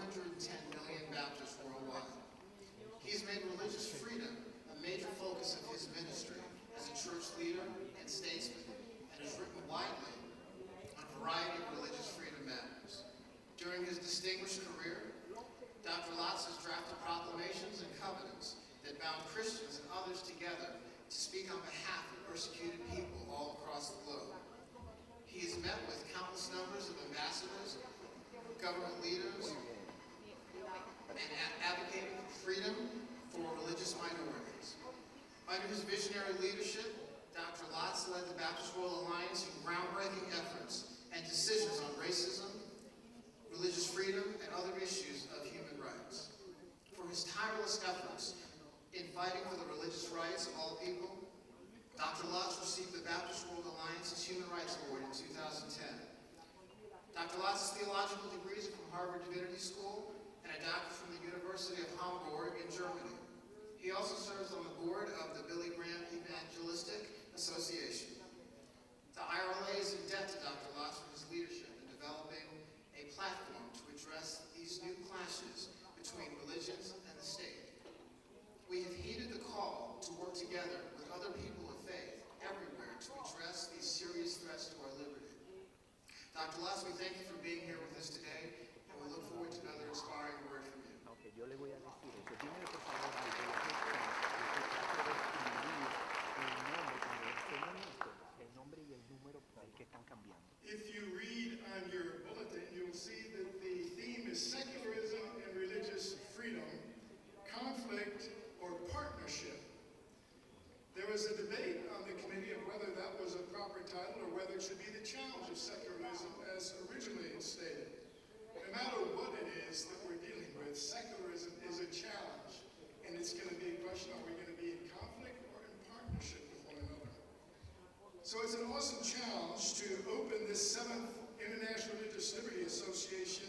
110 million Baptists worldwide. He's made religious freedom a major focus of his ministry as a church leader and statesman, and has written widely on a variety of religious freedom matters. During his distinguished career, Dr. Lotz has drafted proclamations and covenants that bound Christians and others together to speak on behalf of persecuted people all across the globe. He has met with countless numbers of ambassadors, government leaders, and advocated for freedom for religious minorities. Under his visionary leadership, Dr. Lotz led the Baptist World Alliance in groundbreaking efforts and decisions on racism, religious freedom, and other issues of human rights. For his tireless efforts in fighting for the religious rights of all people, Dr. Lotz received the Baptist World Alliance's Human Rights Award in 2010. Dr. Lotz's theological degrees are from Harvard Divinity School and a doctorate from the University of Hamburg in Germany. He also serves on the board of the Billy Graham Evangelistic Association. The IRLA is in debt to Dr. Lotz for his leadership in developing a platform to address these new clashes between religions and the state. We have heeded the call to work together with other people of faith everywhere to address these serious threats to our liberty. Dr. Lotz, we thank you for being here with us today, and we look forward to another inspiring word from you. Okay, yo le voy a decir eso. Dímelo, por favor, al de la fecha, que trate de escribir el nombre, cuando enseñen esto, el nombre y el número que están cambiando. If you read on your bulletin, you'll see that the theme is secularism and religious freedom, conflict, or partnership. There was a debate on the committee of whether that was a proper title or whether it should be the challenge of secularism as originally stated. No matter what it is that we're dealing with, secularism is a challenge, and it's going to be a question, are we going to be in conflict or in partnership with one another? So it's an awesome challenge to open this 7th International Religious Liberty Association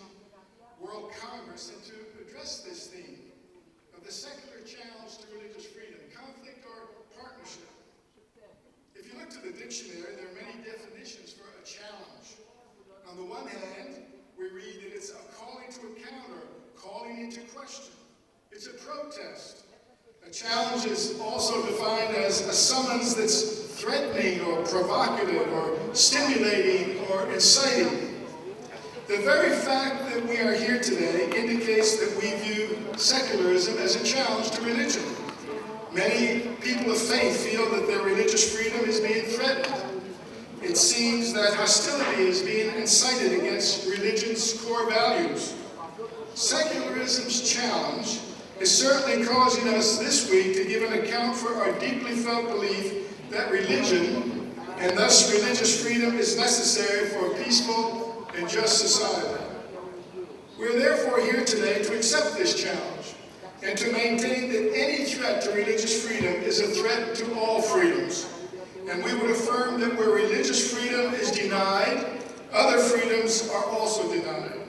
World Congress and to address this theme of the secular challenge to religious freedom, conflict or partnership. If you look to the dictionary, there are many definitions for a challenge. On the one hand, we read that it's a calling to account or calling into question. It's a protest. A challenge is also defined as a summons that's threatening or provocative or stimulating or inciting. The very fact that we are here today indicates that we view secularism as a challenge to religion. Many people of faith feel that their religious freedom is being threatened. It seems that hostility is being incited against religion's core values. Secularism's challenge is certainly causing us this week to give an account for our deeply felt belief that religion, and thus religious freedom, is necessary for a peaceful and just society. We are therefore here today to accept this challenge and to maintain that any threat to religious freedom is a threat to all freedoms. And we would affirm that where religious freedom is denied, other freedoms are also denied.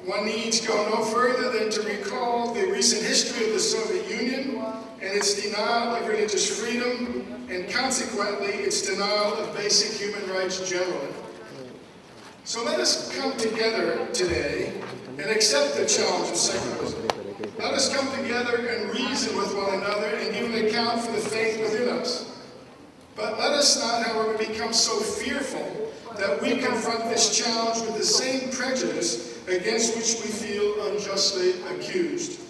One needs go no further than to recall the recent history of the Soviet Union and its denial of religious freedom, and consequently its denial of basic human rights generally. So let us come together today and accept the challenge of secularism. Let us come together and reason with one another and give an account for the faith within us. But let us not, however, become so fearful that we confront this challenge with the same prejudice against which we feel unjustly accused.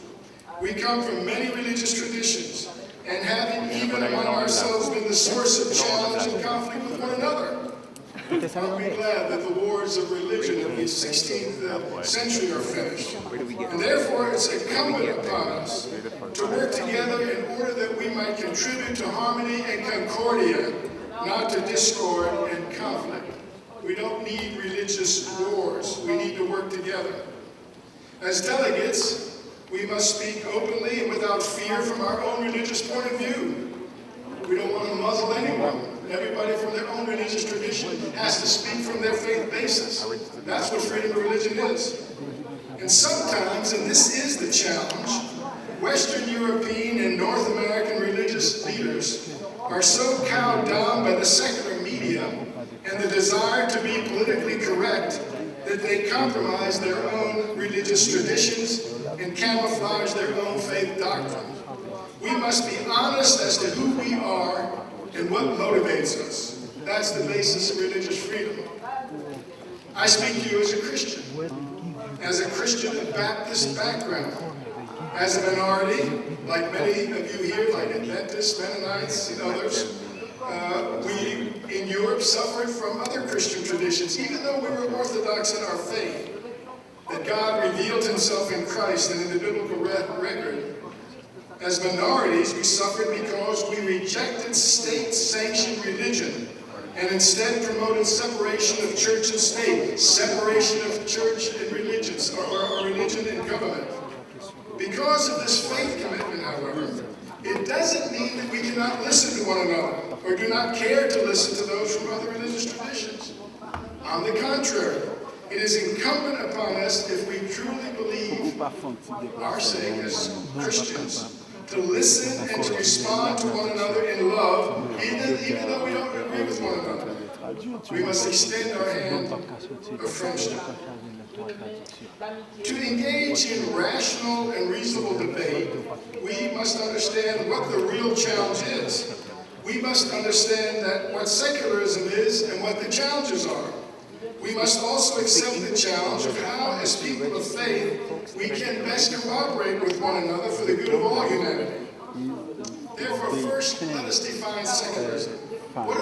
We come from many religious traditions, and having even among ourselves been the source of challenge and conflict with one another. I'll be glad that the wars of religion of the 16th century are finished. And therefore, it's incumbent upon us to work together in order that we might contribute to harmony and concordia, not to discord and conflict. We don't need religious wars. We need to work together. As delegates, we must speak openly and without fear from our own religious point of view. We don't want to muzzle anyone. Everybody from their own religious tradition has to speak from their faith basis. That's what freedom of religion is. And sometimes, and this is the challenge, Western European and North American religious leaders are so cowed down by the secular media and the desire to be politically correct that they compromise their own religious traditions and camouflage their own faith doctrine. We must be honest as to who we are and what motivates us. That's the basis of religious freedom. I speak to you as a Christian of Baptist background, as a minority, like many of you here, like Adventists, Mennonites, and others. We in Europe suffered from other Christian traditions, even though we were orthodox in our faith, that God revealed himself in Christ and in the biblical record. As minorities, we suffered because we rejected state-sanctioned religion and instead promoted separation of church and state, separation of church and religions, or religion and government. Because of this faith commitment, however, it doesn't mean that we cannot listen to one another or do not care to listen to those from other religious traditions. On the contrary, it is incumbent upon us, if we truly believe our sake as Christians, to listen and to respond to one another in love, even though we don't agree with one another. We must extend our hand of friendship. To engage in rational and reasonable debate, we must understand what the real challenge is. We must understand that what secularism is and what the challenges are. We must also accept the challenge of how, as people of faith, we can best cooperate with one another for the good of all humanity. Therefore, first, let us define secularism. What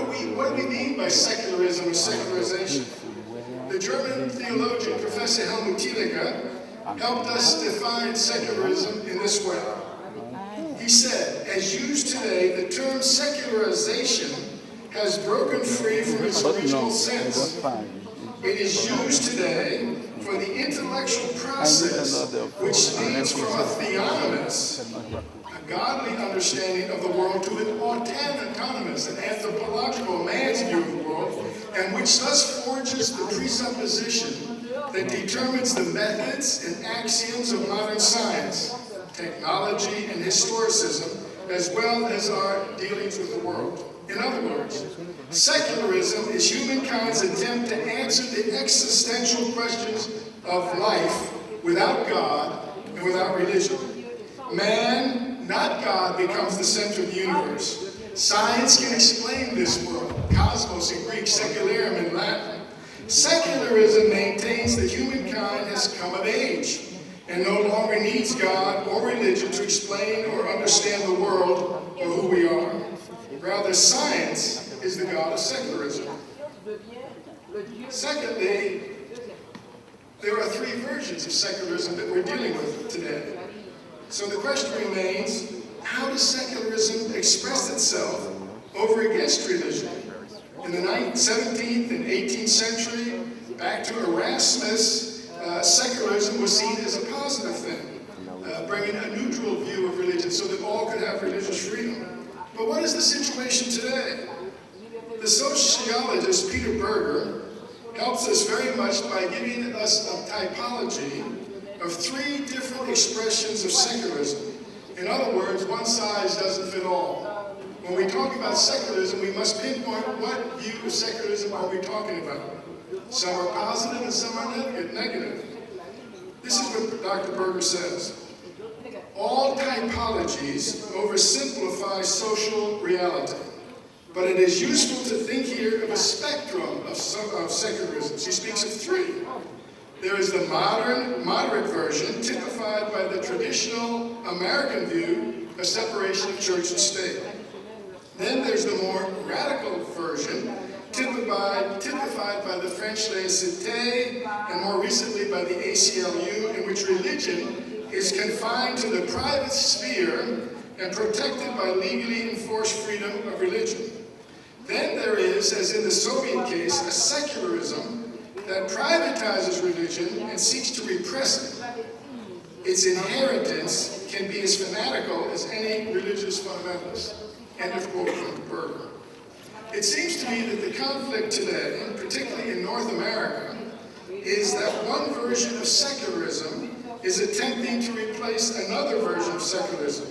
do we mean by secularism or secularization? The German theologian, Professor Helmut Thielicke, helped us define secularism in this way. He said, as used today, the term secularization has broken free from its original sense. It is used today for the intellectual process which leads from a theonomous, a godly understanding of the world, to an autonomous, an anthropological, man's view of the world, and which thus forges the presupposition that determines the methods and axioms of modern science, technology, and historicism, as well as our dealings with the world. In other words, secularism is humankind's attempt to answer the existential questions of life without God and without religion. Man, not God, becomes the center of the universe. Science can explain this world, cosmos in Greek, secularum in Latin. Secularism maintains that humankind has come of age and no longer needs God or religion to explain or understand the world or who we are. Rather, science is the god of secularism. Secondly, there are three versions of secularism that we're dealing with today. So the question remains, how does secularism express itself over against religion? In the 17th and 18th century, back to Erasmus, secularism was seen as a positive thing, bringing a neutral view of religion so that all could have religious freedom. But what is the situation today? The sociologist Peter Berger helps us very much by giving us a typology of three different expressions of secularism. In other words, one size doesn't fit all. When we talk about secularism, we must pinpoint what view of secularism are we talking about. Some are positive and some are negative. This is what Dr. Berger says. All typologies oversimplify social reality, but it is useful to think here of a spectrum of secularism. She speaks of three. There is the modern, moderate version, typified by the traditional American view of separation of church and state. Then there's the more radical version, typified by the French laïcité, and more recently by the ACLU, in which religion is confined to the private sphere and protected by legally enforced freedom of religion. Then there is, as in the Soviet case, a secularism that privatizes religion and seeks to repress it. Its inheritance can be as fanatical as any religious fundamentalist. End of quote from Berger. It seems to me that the conflict today, particularly in North America, is that one version of secularism is attempting to replace another version of secularism.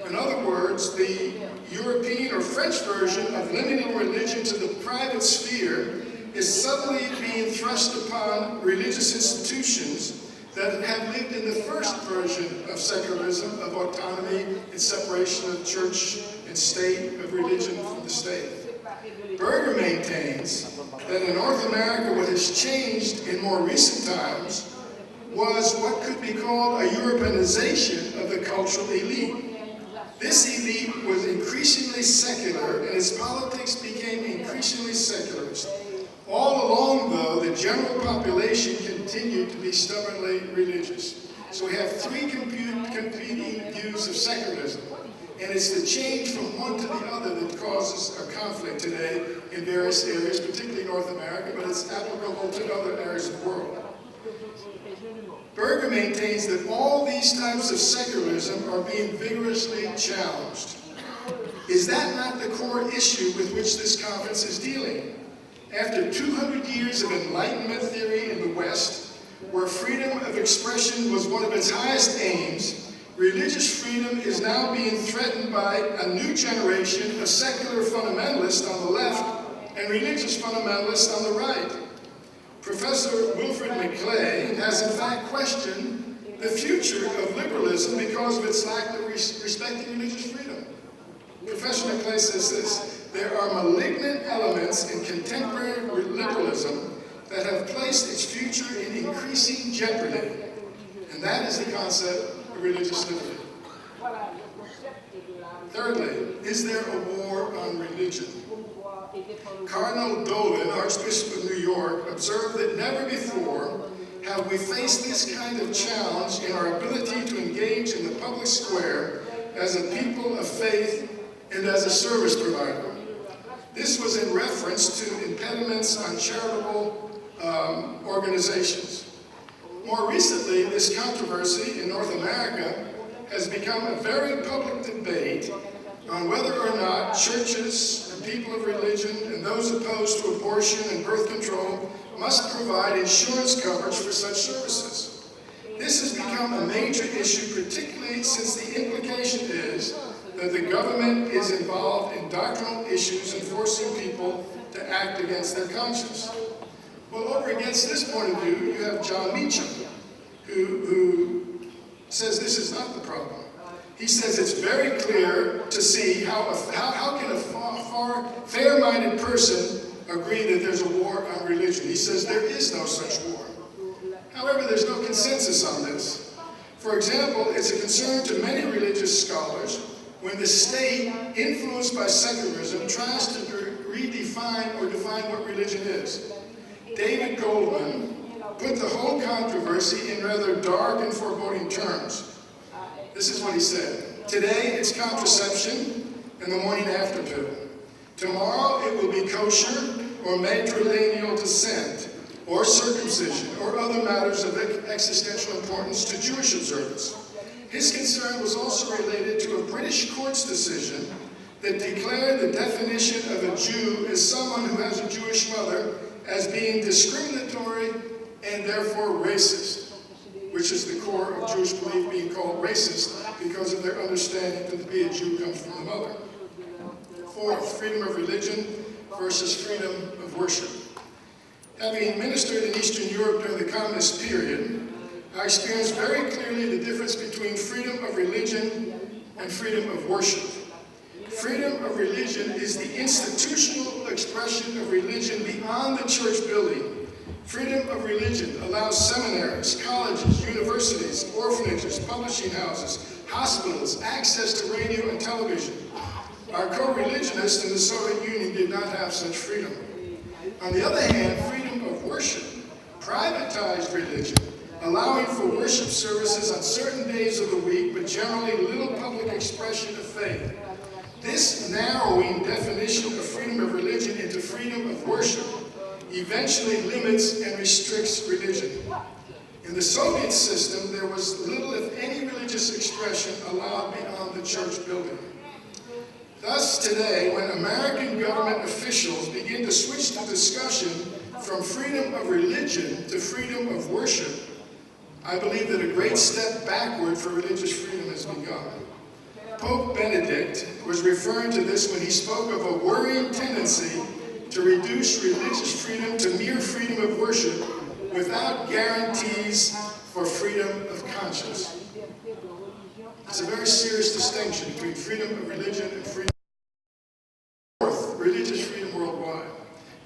In other words, the European or French version of limiting religion to the private sphere is suddenly being thrust upon religious institutions that have lived in the first version of secularism, of autonomy and separation of church and state, of religion from the state. Berger maintains that in North America what has changed in more recent times was what could be called a Europeanization of the cultural elite. This elite was increasingly secular, and its politics became increasingly secularist. All along, though, the general population continued to be stubbornly religious. So we have three competing views of secularism, and it's the change from one to the other that causes a conflict today in various areas, particularly North America, but it's applicable to other areas of the world. Berger maintains that all these types of secularism are being vigorously challenged. Is that not the core issue with which this conference is dealing? After 200 years of Enlightenment theory in the West, where freedom of expression was one of its highest aims, religious freedom is now being threatened by a new generation of secular fundamentalists on the left and religious fundamentalists on the right. Professor Wilfred McClay has in fact questioned the future of liberalism because of its lack of respecting religious freedom. Professor McClay says this: there are malignant elements in contemporary liberalism that have placed its future in increasing jeopardy, and that is the concept of religious liberty. Thirdly, is there a war on religion? Cardinal Dolan, Archbishop of New York, observed that never before have we faced this kind of challenge in our ability to engage in the public square as a people of faith and as a service provider. This was in reference to impediments on charitable organizations. More recently, this controversy in North America has become a very public debate on whether or not churches and people of religion and those opposed to abortion and birth control must provide insurance coverage for such services. This has become a major issue, particularly since the implication is that the government is involved in doctrinal issues and forcing people to act against their conscience. Well, over against this point of view, you have John Meacham, who says this is not the problem. He says it's very clear to see how can a far fair-minded person agree that there's a war on religion. He says there is no such war. However, there's no consensus on this. For example, it's a concern to many religious scholars when the state, influenced by secularism, tries to redefine or define what religion is. David Goldman put the whole controversy in rather dark and foreboding terms. This is what he said: today it's contraception and the morning after pill. Tomorrow it will be kosher or matrilineal descent or circumcision or other matters of existential importance to Jewish observance. His concern was also related to a British court's decision that declared the definition of a Jew as someone who has a Jewish mother as being discriminatory and therefore racist, which is the core of Jewish belief, being called racist because of their understanding that to be a Jew comes from the mother. Fourth, freedom of religion versus freedom of worship. Having ministered in Eastern Europe during the communist period, I experienced very clearly the difference between freedom of religion and freedom of worship. Freedom of religion is the institutional expression of religion beyond the church building. Freedom of religion allows seminaries, colleges, universities, orphanages, publishing houses, hospitals, access to radio and television. Our co-religionists in the Soviet Union did not have such freedom. On the other hand, freedom of worship privatized religion, allowing for worship services on certain days of the week, but generally little public expression of faith. This narrowing definition of freedom of religion into freedom of worship eventually limits and restricts religion. In the Soviet system, there was little, if any, religious expression allowed beyond the church building. Thus, today, when American government officials begin to switch the discussion from freedom of religion to freedom of worship, I believe that a great step backward for religious freedom has begun. Pope Benedict was referring to this when he spoke of a worrying tendency to reduce religious freedom to mere freedom of worship without guarantees for freedom of conscience. It's a very serious distinction between freedom of religion and freedom of religious freedom worldwide.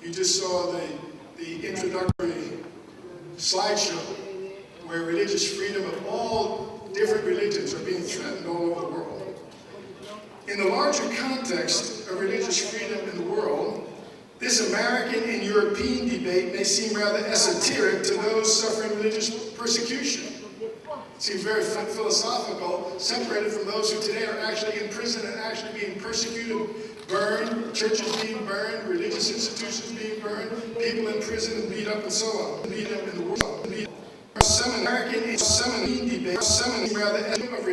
You just saw the introductory slideshow where religious freedom of all different religions are being threatened all over the world. In the larger context of religious freedom in the world, this American and European debate may seem rather esoteric to those suffering religious persecution. It seems very philosophical, separated from those who today are actually in prison and actually being persecuted, burned, churches being burned, religious institutions being burned, people in prison and beat up and so on. Beat up in the world. Some American and some debate, some rather of religion.